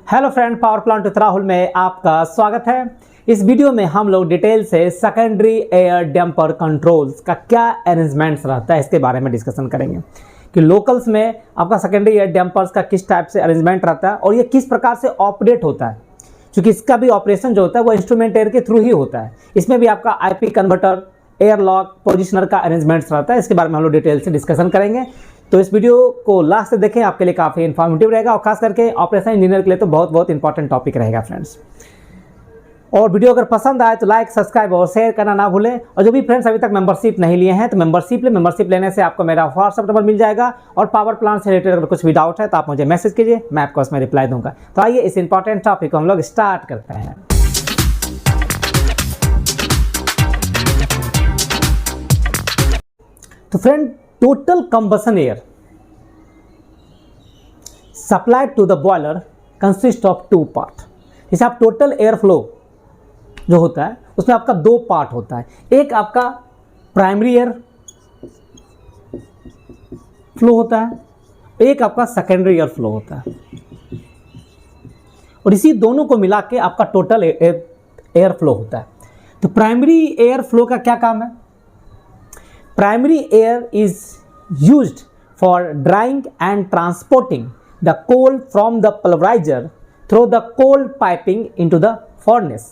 Hello friend, power plant with Rahul में आपका स्वागत है। इस वीडियो में हम लोग डिटेल से सेकेंडरी एयर डैम्पर कंट्रोल्स का क्या अरेंजमेंट्स रहता है इसके बारे में डिस्कशन करेंगे कि लोकल्स में आपका सेकेंडरी एयर डैम्पर्स का किस टाइप से अरेंजमेंट रहता है और ये किस प्रकार से ऑपरेट होता है, क्योंकि इसका भी ऑपरेशन जो होता है वो इंस्ट्रूमेंट एयर के थ्रू ही होता है। इसमें भी आपका IP converter, air lock, positioner का अरेंजमेंट्स रहता है। इसके बारे में हम लोग डिटेल से डिस्कशन करेंगे, तो इस वीडियो को लास्ट से देखें, आपके लिए काफ़ी इन्फॉर्मेटिव रहेगा और खास करके ऑपरेशन इंजीनियर के लिए तो बहुत बहुत इंपॉर्टेंट टॉपिक रहेगा फ्रेंड्स। और वीडियो अगर पसंद आए तो लाइक, सब्सक्राइब और शेयर करना ना भूलें। और जो भी फ्रेंड्स अभी तक मेंबरशिप नहीं लिए हैं तो मेंबरशिप लेने से आपको मेरा व्हाट्सअप नंबर मिल जाएगा और पावर प्लांट से रिलेटेड अगर कुछ भी डाउट है तो आप मुझे मैसेज कीजिए, मैं आपको उसमें रिप्लाई दूंगा। तो आइए इस इंपॉर्टेंट टॉपिक को हम लोग स्टार्ट करते हैं। तो friend, total combustion air supplied to the boiler consist of two part. जैसे आप टोटल एयर फ्लो जो होता है उसमें आपका दो पार्ट होता है। एक आपका प्राइमरी एयर फ्लो होता है, एक आपका सेकेंडरी एयर फ्लो होता है, और इसी दोनों को मिला के आपका टोटल एयर फ्लो होता है। तो प्राइमरी एयर फ्लो का क्या काम है? Primary air is used for drawing and transporting the coal from the pulverizer through the coal piping into the furnace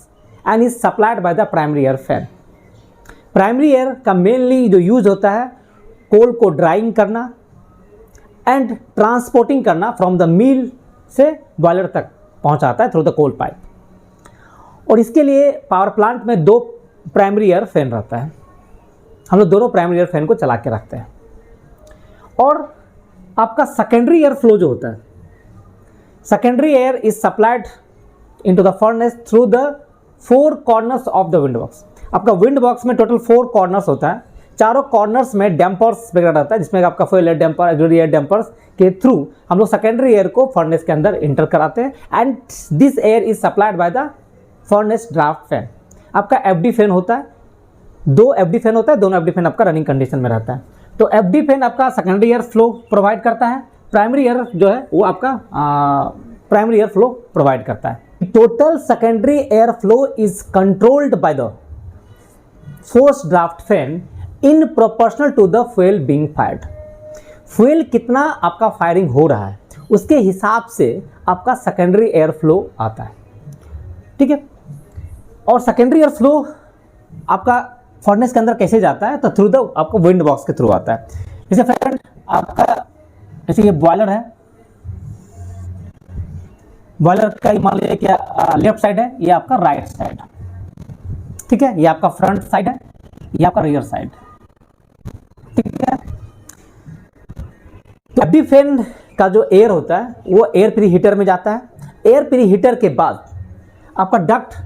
and is supplied by the primary air fan. Primary air का mainly जो use होता है कोल को drawing करना and transporting करना from the mill से boiler तक पहुंचाता है थ्रू द कोल पाइप। और इसके लिए पावर प्लांट में दो प्राइमरी एयर फैन रहता है। हम लोग दोनों प्राइमरी एयर फैन को चला के रखते हैं। और आपका सेकेंडरी एयर फ्लो जो होता है, secondary air is supplied into the furnace through the four corners of the wind box. आपका विंड बॉक्स में टोटल फोर कॉर्नर्स होता है। चारों कॉर्नर्स में डैम्पर्स वगैरह रहता है, जिसमें आपका fuel air damper, auxiliary air dampers के थ्रू हम लोग सेकेंडरी एयर को फर्नेस के अंदर इंटर कराते हैं and this air is supplied by the furnace draft fan. आपका एफडी फैन होता है, दो एफडी फैन होता है, दोनों एफडी फैन आपका रनिंग कंडीशन में रहता है। तो एफडी फैन आपका सेकेंडरी एयर फ्लो प्रोवाइड करता है, प्राइमरी एयर जो है वो आपका प्राइमरी एयर फ्लो प्रोवाइड करता है। Total secondary air flow is controlled by the force draft fan in proportional to the fuel being fired. Fuel कितना आपका फायरिंग हो रहा है उसके हिसाब से आपका सेकेंडरी एयर फ्लो आता है, ठीक है। और सेकेंडरी एयर फ्लो आपका फर्नेस के अंदर कैसे जाता है? तो थ्रू द आपको विंड बॉक्स के थ्रू आता है। जैसे फ्रेंड आपका जैसे ये बॉयलर है, बॉयलर का मान लीजिए क्या लेफ्ट साइड है, ये आपका राइट साइड, ठीक है। ये आपका फ्रंट साइड है, ये आपका रियर साइड, ठीक है। तो एफडी फैन का जो एयर होता है वो एयर प्री हीटर में जाता है। एयर प्री हीटर के बाद आपका डक्ट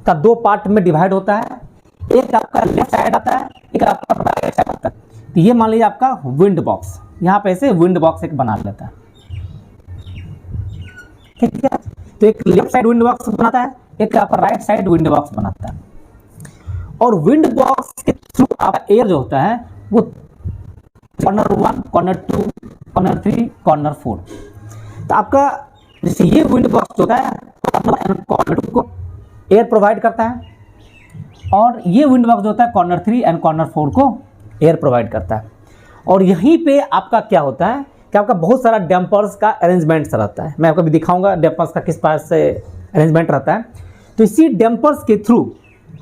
का दो पार्ट में डिवाइड होता है, एक आपका लेफ्ट साइड आता है, एक आपका राइट साइड आता है। तो ये मान लीजिए आपका विंड बॉक्स, यहाँ पे ऐसे विंड बॉक्स एक बना लेता है, ठीक है। तो एक लेफ्ट साइड विंड बॉक्स बनाता है, एक आपका राइट साइड विंड बॉक्स बनाता है। और विंड बॉक्स के थ्रू आपका एयर जो होता है वो कॉर्नर 1, कॉर्नर 2, कॉर्नर 3, कॉर्नर 4। तो आपका जैसे ये विंड बॉक्स होता है कॉर्नर 2 को एयर प्रोवाइड करता है, और ये विंड बॉक्स जो होता है कॉर्नर 3 एंड कॉर्नर 4 को एयर प्रोवाइड करता है। और यहीं पे आपका क्या होता है कि आपका बहुत सारा डैम्पर्स का अरेंजमेंट्स रहता है। मैं आपको भी दिखाऊंगा डैम्पर्स का किस पास से अरेंजमेंट रहता है। तो इसी डैम्पर्स के थ्रू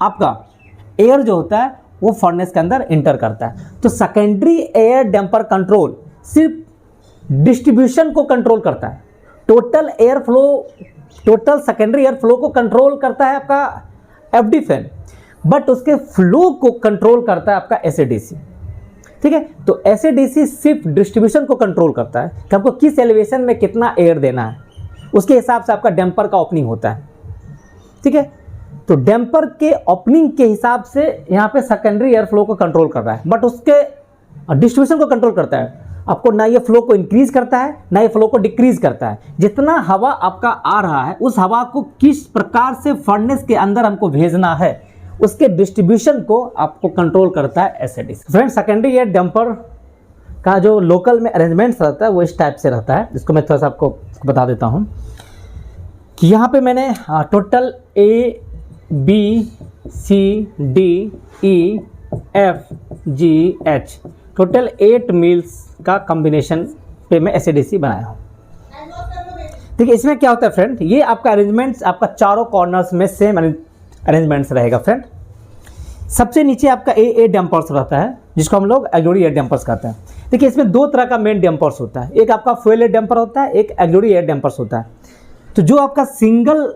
आपका एयर जो होता है वो फर्नेस के अंदर इंटर करता है। तो सेकेंडरी एयर डैम्पर कंट्रोल सिर्फ डिस्ट्रीब्यूशन को कंट्रोल करता है, total air flow, total secondary air flow को कंट्रोल करता है आपका एफडी फैन, बट उसके फ्लो को कंट्रोल करता है आपका एसएडीसी, ठीक है। तो एसएडीसी सिर्फ डिस्ट्रीब्यूशन को कंट्रोल करता है कि आपको किस एलिवेशन में कितना एयर देना है, उसके हिसाब से आपका डैम्पर का ओपनिंग होता है, ठीक है। तो डैम्पर के ओपनिंग के हिसाब से यहाँ पे सेकेंडरी एयर फ्लो को कंट्रोल कर रहा है, बट उसके डिस्ट्रीब्यूशन को कंट्रोल करता है। आपको ना ये फ्लो को इंक्रीज करता है ना ये फ्लो को डिक्रीज करता है। जितना हवा आपका आ रहा है उस हवा को किस प्रकार से फर्नेस के अंदर हमको भेजना है उसके डिस्ट्रीब्यूशन को आपको कंट्रोल करता है एसएडीसी। फ्रेंड्स, सेकेंडरी एयर डैम्पर का जो लोकल में अरेंजमेंट्स रहता है वो इस टाइप से रहता है, जिसको मैं थोड़ा सा आपको बता देता हूँ कि यहाँ पे मैंने total A B C D E F G H total 8 mills का कॉम्बिनेशन पे मैं एसएडीसी बनाया हूँ। देखिए इसमें क्या होता है फ्रेंड, ये आपका अरेंजमेंट्स आपका चारों कॉर्नर्स में सेम अरेंजमेंट्स रहेगा फ्रेंड। सबसे नीचे आपका ए डैम्पर्स रहता है जिसको हम लोग ऑक्सिलरी एयर डैम्पर्स कहते हैं। देखिए इसमें दो तरह का मेन डैम्पर्स होता है, एक आपका फ्यूल एयर डैम्पर होता है, एक ऑक्सिलरी एयर डैम्पर्स होता है। तो जो आपका सिंगल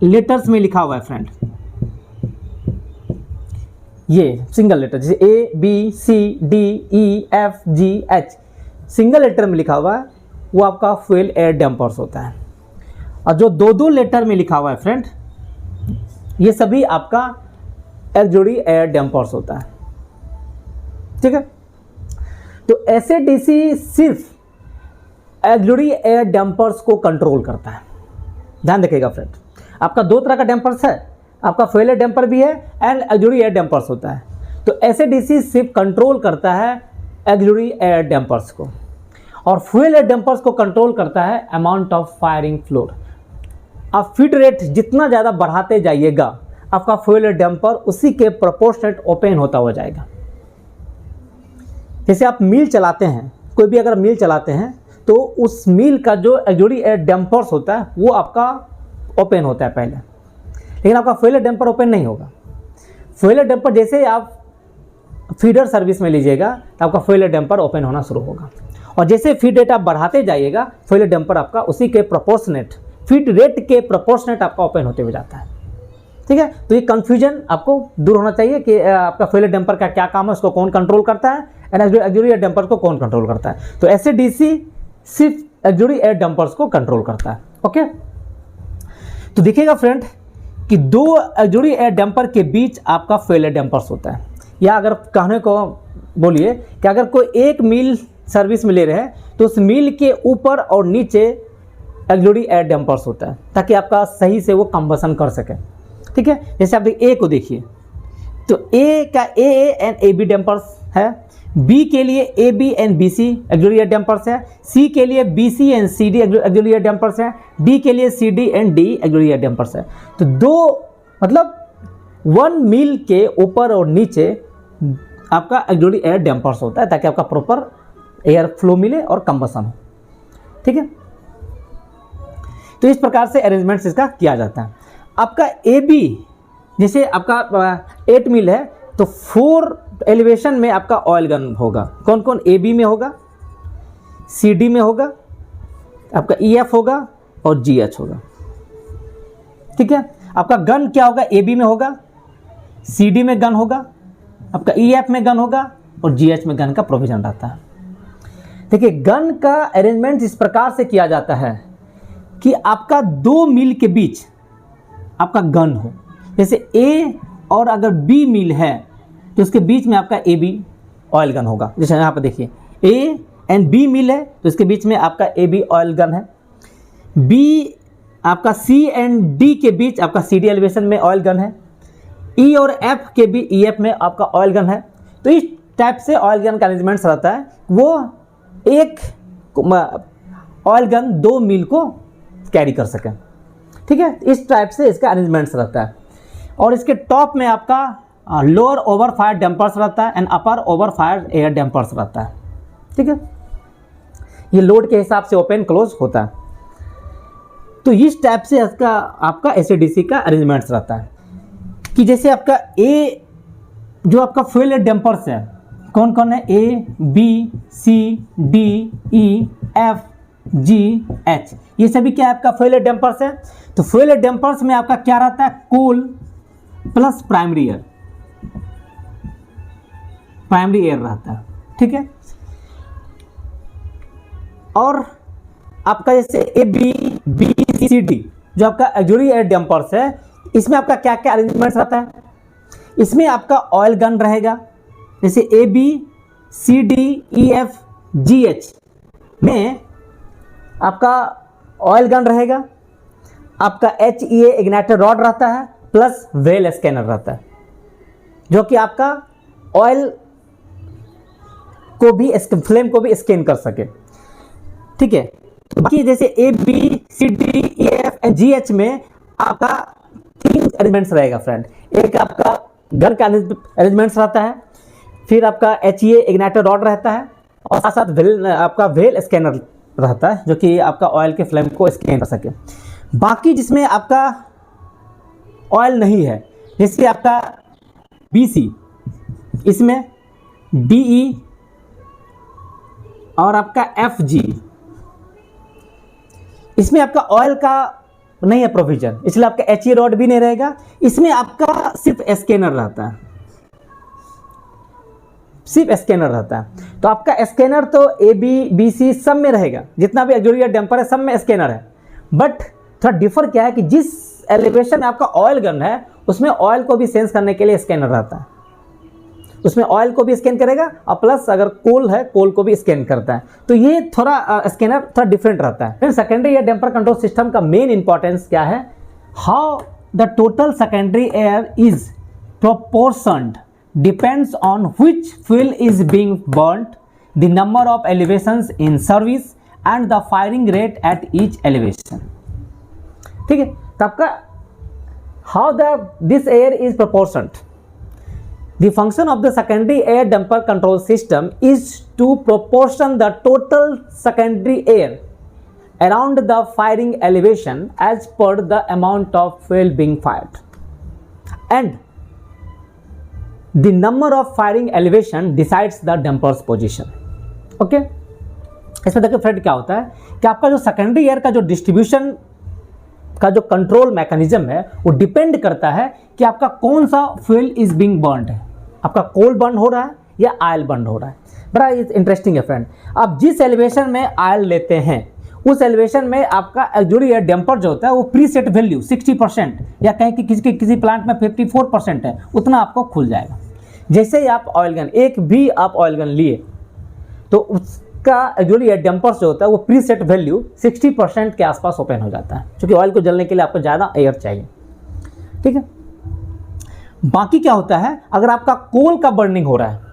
लेटर्स में लिखा हुआ है फ्रेंड, ये सिंगल लेटर जैसे A B C D E F G H single letter में लिखा हुआ है वो आपका फ्यूल एयर डैम्पर्स होता है। और जो दो लेटर में लिखा हुआ है फ्रेंड, ये सभी आपका ऑक्सिलरी एयर डैम्पर्स होता है। ठीक है, तो एसएडीसी सिर्फ ऑक्सिलरी एयर डैम्पर्स को कंट्रोल करता है। ध्यान रखिएगा फ्रेंड, आपका दो तरह का डैम्पर्स है, आपका फ्यूल एयर डैम्पर भी है एंड ऑक्सिलरी एयर डैम्पर्स होता है। तो एसएडीसी सिर्फ कंट्रोल करता है ऑक्सिलरी एयर डैम्पर्स को, और फ्यूल एयर डैम्पर्स को कंट्रोल करता है अमाउंट ऑफ फायरिंग फ्लोर। आप फीड रेट जितना ज़्यादा बढ़ाते जाइएगा आपका फ्यूल एयर डैम्पर उसी के प्रोपोर्शनेट ओपन होता हुआ जाएगा। जैसे आप मिल चलाते हैं, कोई भी अगर मिल चलाते हैं तो उस मिल का जो ऑक्सिलरी एयर डैम्पर्स होता है वो आपका ओपन होता है पहले, लेकिन आपका फ्यूल एयर डैम्पर ओपन नहीं होगा। फ्यूल एयर डैम्पर जैसे आप फीडर सर्विस में लीजिएगा तो आपका फ्यूल एयर डैम्पर ओपन होना शुरू होगा, और जैसे फीड रेट आप बढ़ाते जाइएगा फ्यूल एयर डैम्पर आपका उसी के प्रोपोर्शनेट फीड रेट के प्रोपोर्शनेट आपका ओपन होते हुए जाता है। ठीक है, तो ये कंफ्यूजन आपको दूर होना चाहिए कि आपका फ्यूल एयर डैम्पर का क्या काम है, उसको कौन कंट्रोल करता है, एंड ऑक्सिलरी एयर डैम्पर को कौन कंट्रोल करता है। तो एसएडीसी सिर्फ ऑक्सिलरी एयर डैम्पर्स को कंट्रोल करता है। ओके, तो देखिएगा फ्रेंड कि दो ऑक्सिलरी एयर डैम्पर के बीच आपका फ्यूल एयर डैम्पर्स होता है, या अगर कहने को बोलिए कि अगर कोई एक मील सर्विस में ले रहे हैं तो उस मील के ऊपर और नीचे ऑक्सिलरी एयर डैम्पर्स होता है ताकि आपका सही से वो कंबसन कर सके। ठीक है, जैसे आप ए को देखिए तो ए का A and A B dampers है, बी के लिए A B and B C auxiliary air dampers है, सी के लिए B C and C D auxiliary air dampers है, डी के लिए C D and D auxiliary air dampers है। तो दो मतलब 1 मील के ऊपर और नीचे आपका ऑक्सिलरी एयर डैम्पर्स होता है ताकि आपका प्रॉपर एयर फ्लो मिले और कंबसन हो। ठीक है, तो इस प्रकार से अरेंजमेंट्स इसका किया जाता है। आपका ए बी जैसे आपका 8 मील है तो 4 एलिवेशन में आपका ऑयल गन होगा। कौन कौन ए बी में होगा, सी डी में होगा, आपका ई एफ होगा और जी एच होगा। ठीक है, आपका गन क्या होगा, ए बी में होगा, सी डी में गन होगा, आपका ई एफ में गन होगा और जी एच में गन का प्रोविजन रहता है। देखिए गन का अरेंजमेंट इस प्रकार से किया जाता है कि आपका 2 मील के बीच आपका गन हो। जैसे ए और अगर बी मील है तो उसके बीच में आपका ए बी ऑयल गन होगा। जैसे यहाँ पर देखिए ए एंड बी मील है तो इसके बीच में आपका ए बी ऑयल गन है, बी आपका सी एंड डी के बीच आपका सी डी एलिवेशन में ऑयल गन है, ई और एफ के भी ई एफ में आपका ऑयल गन है। तो इस टाइप से ऑयल गन का अरेंजमेंट्स रहता है, वो एक ऑयल गन 2 मील को कैरी कर सकें। ठीक है, इस टाइप से इसका अरेंजमेंट्स रहता है। और इसके टॉप में आपका लोअर ओवर फायर डैम्पर्स रहता है and upper over fire air dampers रहता है। ठीक है, ये लोड के हिसाब से ओपन क्लोज होता है। तो इस टाइप से इसका आपका एसएडीसी का अरेंजमेंट्स रहता है कि जैसे आपका ए जो आपका फ्यूल एयर डैम्पर्स है कौन कौन है, A B C D E F G H, ये सभी क्या आपका फ्यूल एयर डैम्पर्स है। तो फ्यूल एयर डैम्पर्स में आपका क्या रहता है, कूल प्लस प्राइमरी एयर रहता है। ठीक है, और आपका जैसे ए बी सी डी जो आपका ऑक्सिलरी एयर डैम्पर्स है इसमें आपका क्या क्या अरेंजमेंट्स रहता है। इसमें आपका ऑयल गन रहेगा, जैसे A B C D E F G H में आपका ऑयल गन रहेगा, आपका H E A igniter rod रहता है प्लस वेल स्कैनर रहता है जो कि आपका ऑयल को भी फ्लेम को भी स्कैन कर सके। ठीक है, बाकी जैसे A B C D E F and G H में आपका 3 अरेंजमेंट्स रहेगा फ्रेंड। एक आपका घर का अरेंजमेंट्स रहता है, फिर आपका HE इग्नाइटर रॉड रहता है, और साथ साथ आपका वेल स्कैनर रहता है जो कि आपका ऑयल के फ्लेम को स्कैन कर सके। बाकी जिसमें आपका ऑयल नहीं है, जैसे आपका BC, इसमें DE और आपका FG, इसमें आपका ऑयल का नहीं है प्रोविजन, इसलिए आपका HE रॉड भी नहीं रहेगा। इसमें आपका सिर्फ स्कैनर रहता है, सिर्फ स्कैनर रहता है। तो आपका स्कैनर तो AB BC सब में रहेगा, जितना भी एक्चुअली डैम्पर है सब में स्कैनर है। बट थोड़ा डिफर क्या है कि जिस एलिवेशन में आपका ऑयल गन है उसमें ऑयल को भी सेंस करने के लिए स्कैनर रहता है, उसमें ऑयल को भी स्कैन करेगा और प्लस अगर कोल है कोल को भी स्कैन करता है। तो ये थोड़ा स्कैनर थोड़ा डिफरेंट रहता है। फिर secondary air damper control system का मेन इंपॉर्टेंस क्या है, how the total secondary air is proportioned depends on which fuel is being burned, the number of elevations in service and the firing rate at each elevation. ठीक है, तो आपका how this air is proportioned, the function of the secondary air damper control system is to proportion the total secondary air around the firing elevation as per the amount of fuel being fired, and the number of firing elevation decides the damper's position. Okay, इसमें देखिए friend क्या होता है कि आपका जो secondary air का जो डिस्ट्रीब्यूशन का जो कंट्रोल मैकेनिज्म है वो डिपेंड करता है कि आपका कौन सा फ्यूल इज बीइंग बर्न्ड है, आपका कोल बर्न हो रहा है या ऑयल बर्न हो रहा है। बड़ा इंटरेस्टिंग है फ्रेंड, आप जिस एलिवेशन में ऑयल लेते हैं उस एलिवेशन में आपका एक्चुअली एयर डैम्पर जो होता है वो प्री सेट वैल्यू 60% या कहीं कि किसी प्लांट में 54% है, उतना आपको खुल जाएगा। जैसे ही आप ऑयल गन, एक भी आप ऑयल गन लिए तो उसका एक्चुअली एयर डैम्पर जो होता है वो प्री सेट वैल्यू 60% के आसपास ओपन हो जाता है, क्योंकि ऑयल को जलने के लिए आपको ज़्यादा एयर चाहिए। ठीक है, बाकी क्या होता है, अगर आपका कोल का बर्निंग हो रहा है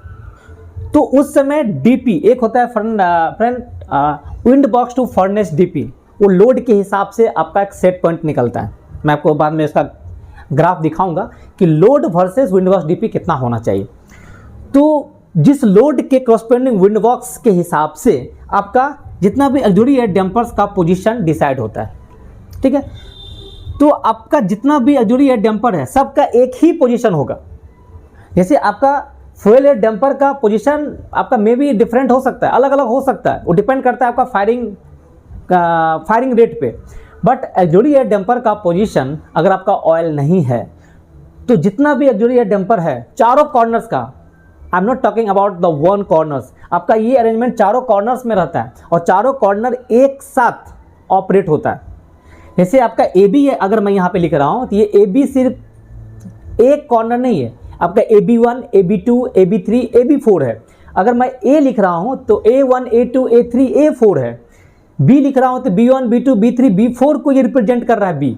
तो उस समय DP एक होता है friend wind box to furnace DP, वो लोड के हिसाब से आपका एक सेट पॉइंट निकलता है। मैं आपको बाद में इसका ग्राफ दिखाऊंगा कि load versus wind box DP कितना होना चाहिए। तो जिस लोड के कॉरस्पॉन्डिंग विंड बॉक्स के हिसाब से आपका जितना भी एक्चुअली एयर डैम्पर्स का पोजीशन डिसाइड होता है। ठीक है, तो आपका जितना भी एक्चुअली एयर डैम्पर है सबका एक ही पोजीशन होगा। जैसे आपका फ्यूल एयर डैम्पर का पोजीशन आपका मे बी डिफरेंट हो सकता है, अलग अलग हो सकता है, वो डिपेंड करता है आपका फायरिंग रेट पे। बट एक्चुअली एयर डैम्पर का पोजीशन अगर आपका ऑयल नहीं है तो जितना भी एक्चुअली एयर डैम्पर है चारों कॉर्नर्स का, I am not talking about the one corners, आपका ये अरेंजमेंट चारों कॉर्नर्स में रहता है और चारों कॉर्नर एक साथ ऑपरेट होता है। जैसे आपका AB है, अगर मैं यहाँ पे लिख रहा हूँ तो ये AB सिर्फ एक कॉर्नर नहीं है, आपका AB1, AB2, AB3, AB4 है। अगर मैं A लिख रहा हूँ तो A1, A2, A3, A4 है। B लिख रहा हूँ तो B1, B2, B3, B4 को ये रिप्रेजेंट कर रहा है B।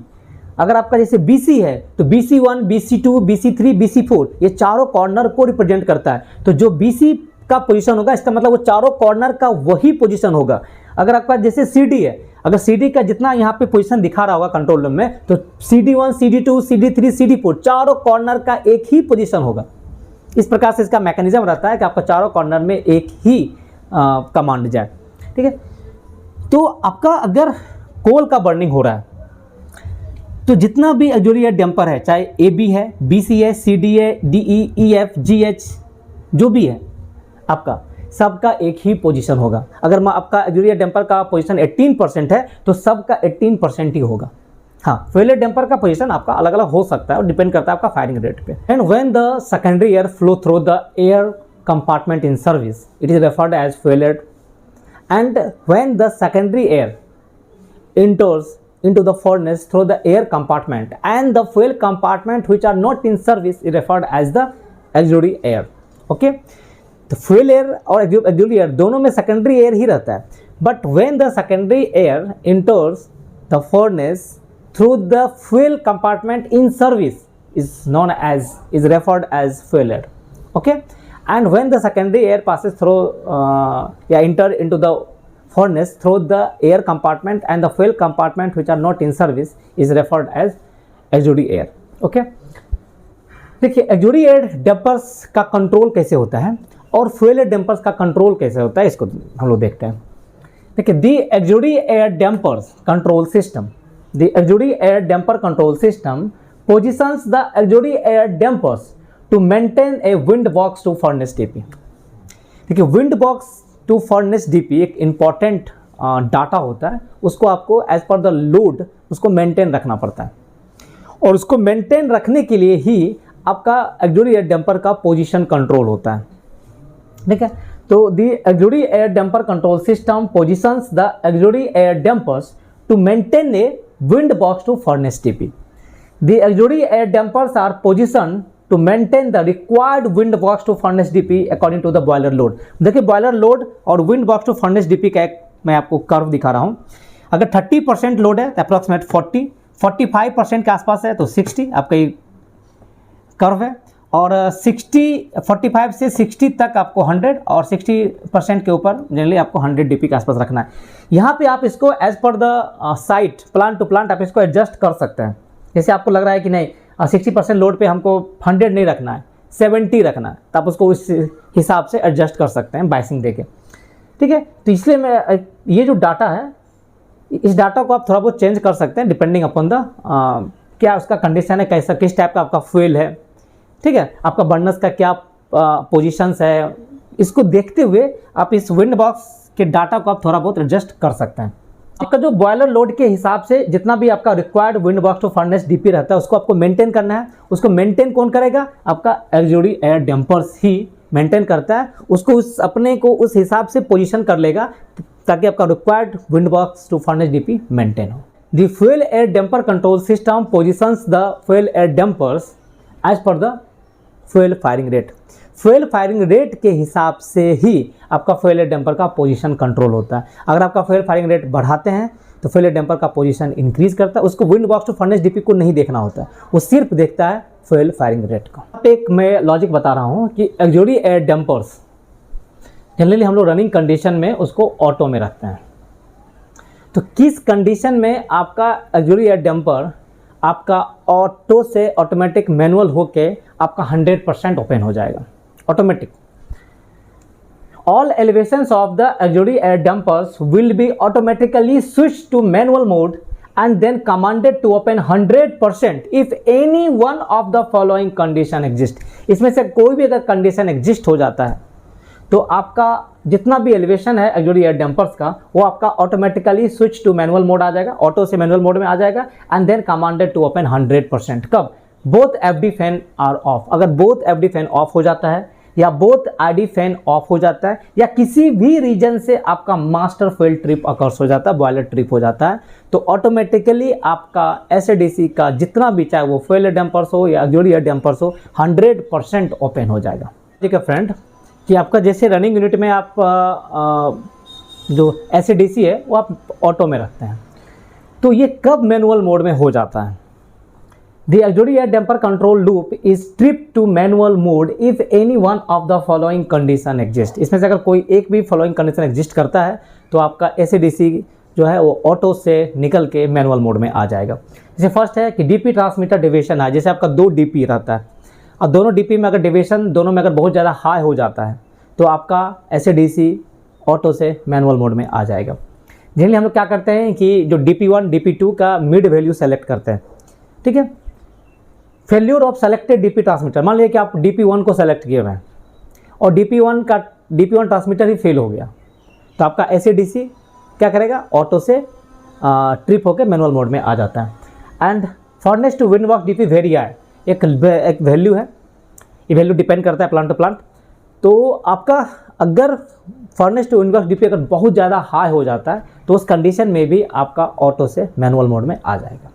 अगर आपका जैसे BC है तो BC1, BC2, BC3, BC4 ये चारों कॉर्नर को रिप्रेजेंट करता है। तो जो BC का पोजीशन होगा इसका मतलब वो चारों कॉर्नर का वही पोजीशन होगा। अगर आपका जैसे CD है, अगर CD का जितना यहाँ पे पोजीशन दिखा रहा होगा कंट्रोल रूम में तो CD1, CD2, CD3, CD4 चारों कॉर्नर का एक ही पोजीशन होगा। इस प्रकार से इसका मैकेनिज्म रहता है कि आपका चारों कॉर्नर में एक ही कमांड जाए। ठीक है, तो आपका अगर कोल का बर्निंग हो रहा है तो जितना भी एक्चुअली एयर डैम्पर है, चाहे AB है, BC है, CD है, DE, EF, GH जो भी है आपका सबका एक ही पोजीशन होगा। अगर मैं आपका एक्चुअली एयर डैम्पर का पोजीशन 18% है तो सबका 18% ही होगा। हाँ, फ्यूल एयर डैम्पर का पोजीशन आपका अलग अलग हो सकता है और डिपेंड करता है आपका फायरिंग रेट पे। And when the secondary air flow through the air compartment in service it is referred as fuel air, and when the secondary air enters into the furnace through the air compartment and the fuel compartment which are not in service is referred as the auxiliary air. Okay, तो fuel air और auxiliary air दोनों में secondary air ही रहता है, but when the secondary air enters the furnace through the fuel compartment in service is referred as fuel air. Okay, and when the secondary air passes through enter into the furnace through the air compartment and the fuel compartment which are not in service is referred as auxiliary air. Okay, देखिए auxiliary air dampers का control कैसे होता है और fuel air dampers का control कैसे होता है, इसको हम लोग देखते हैं. देखिए, the auxiliary air dampers control system, the auxiliary air damper control system positions the auxiliary air dampers to maintain a wind box to furnace DP. देखिए, wind box to furnace DP एक इम्पॉर्टेंट डाटा होता है, उसको आपको as per the load उसको maintain रखना पड़ता है और उसको मेंटेन रखने के लिए ही आपका ऑक्सिलरी एयर डैम्पर का पोजीशन कंट्रोल होता है. ठीक है, तो the auxiliary air damper control system positions the auxiliary air dampers to maintain a wind box to furnace DP. The auxiliary air dampers are position to maintain the required wind box to furnace DP according to the boiler load. देखिए, boiler load और wind box to furnace DP का एक मैं आपको curve दिखा रहा हूँ. अगर 30% लोड है तो अप्रॉक्सीमेट 45% के आसपास है तो 60 आपका ये कर्व है, और 45 से 60 तक आपको 100 और 60% के ऊपर जनरली आपको 100 DP के आसपास रखना है. यहाँ पे आप इसको as per the site plant to plant आप इसको एडजस्ट कर सकते हैं. जैसे आपको लग रहा है कि नहीं 60% लोड पे हमको 100 नहीं रखना है, 70 रखना है, तो आप उसको उस हिसाब से एडजस्ट कर सकते हैं बाइसिंग देके. ठीक है, तो इसलिए मैं ये जो डाटा है इस डाटा को आप थोड़ा बहुत चेंज कर सकते हैं डिपेंडिंग अपॉन द क्या उसका कंडीशन है, कैसा किस टाइप का आपका फ्यूल है. ठीक है, आपका बर्नर्स का क्या पोजीशंस है, इसको देखते हुए आप इस विंड बॉक्स के डाटा को आप थोड़ा बहुत एडजस्ट कर सकते हैं. आपका जो बॉयलर लोड के हिसाब से जितना भी आपका required wind box to furnace DP रहता है उसको आपको मेंटेन करना है. उसको मेंटेन कौन करेगा? आपका ऑक्सिलरी एयर डैम्पर्स ही मेंटेन करता है. उसको उस अपने को उस हिसाब से पोजीशन कर लेगा ताकि आपका required wind box to furnace DP maintain हो. The fuel air damper control system positions the fuel air dampers as per the fuel firing rate. Fuel firing rate के हिसाब से ही आपका फ्यूल एयर डैम्पर का पोजीशन कंट्रोल होता है. अगर आपका फ्यूल फायरिंग रेट बढ़ाते हैं तो फ्यूल एयर डैम्पर का पोजीशन इंक्रीज करता है. उसको wind box to furnace DP को नहीं देखना होता है, वो सिर्फ देखता है फ्यूल फायरिंग रेट को. अब एक मैं लॉजिक बता रहा हूँ कि ऑक्सिलरी एयर डैम्पर्स जनरली हम लोग रनिंग कंडीशन में उसको ऑटो में रखते हैं. तो किस कंडीशन में आपका ऑक्सिलरी एयर डैम्पर आपका ऑटो से ऑटोमेटिक मैनुअल होके आपका 100% ओपन हो जाएगा automatic. All elevations of the auxiliary air dampers will be automatically switched to manual mode and then commanded to open 100% if any one of the following condition exist. इसमें से कोई भी अगर condition exist हो जाता है तो आपका जितना भी एलिवेशन है ऑक्सिलरी एयर डैम्पर्स का वो आपका automatically switch to manual mode आ जाएगा, ऑटो से मैनुअल मोड में आ जाएगा and then commanded to open 100%. कब? Both FD fan are off. अगर बोथ एफडी फैन ऑफ हो जाता है या बोथ आईडी फैन ऑफ हो जाता है या किसी भी रीजन से आपका मास्टर फ्यूल ट्रिप अकर्स हो जाता है, बॉयलर ट्रिप हो जाता है, तो ऑटोमेटिकली आपका एसएडीसी का जितना भी चाहे वो फ्यूल एयर डैम्पर्स हो या ऑक्सिलरी एयर डैम्पर्स हो 100% ओपन हो जाएगा. ठीक है फ्रेंड, कि आपका जैसे रनिंग यूनिट में आप जो एसएडीसी है वो आप ऑटो में रखते हैं, तो ये कब मैनुअल मोड में हो जाता है? The auxiliary air damper control loop is tripped to manual mode if any one of the following condition exist. इसमें से अगर कोई एक भी following condition exist करता है तो आपका ACDC जो है वो ऑटो से निकल के मैनुअल मोड में आ जाएगा. जैसे फर्स्ट है कि डीपी ट्रांसमीटर डिविएशन है. जैसे आपका 2 डीपी रहता है और दोनों डीपी में अगर डिविएशन दोनों में अगर बहुत ज़्यादा हाई हो जाता है तो आपका ACDC ऑटो से मैनुअल मोड में आ जाएगा. जनरली हम लोग क्या करते हैं कि जो DP1 DP2 का मिड वैल्यू सेलेक्ट करते हैं. ठीक है, failure of selected DP transmitter. मान लीजिए कि आप DP1 को सेलेक्ट किए हुए हैं और DP1 ट्रांसमीटर ही फेल हो गया तो आपका ACDC क्या करेगा? ऑटो से ट्रिप होकर मैनुअल मोड में आ जाता है. And furnace to wind box DP vary है, एक वैल्यू है, ये वैल्यू डिपेंड करता है प्लांट टू प्लांट. तो आपका अगर furnace to wind box DP अगर बहुत ज़्यादा हाई हो जाता है तो उस कंडीशन में भी आपका ऑटो से मैनुअल मोड में आ जाएगा.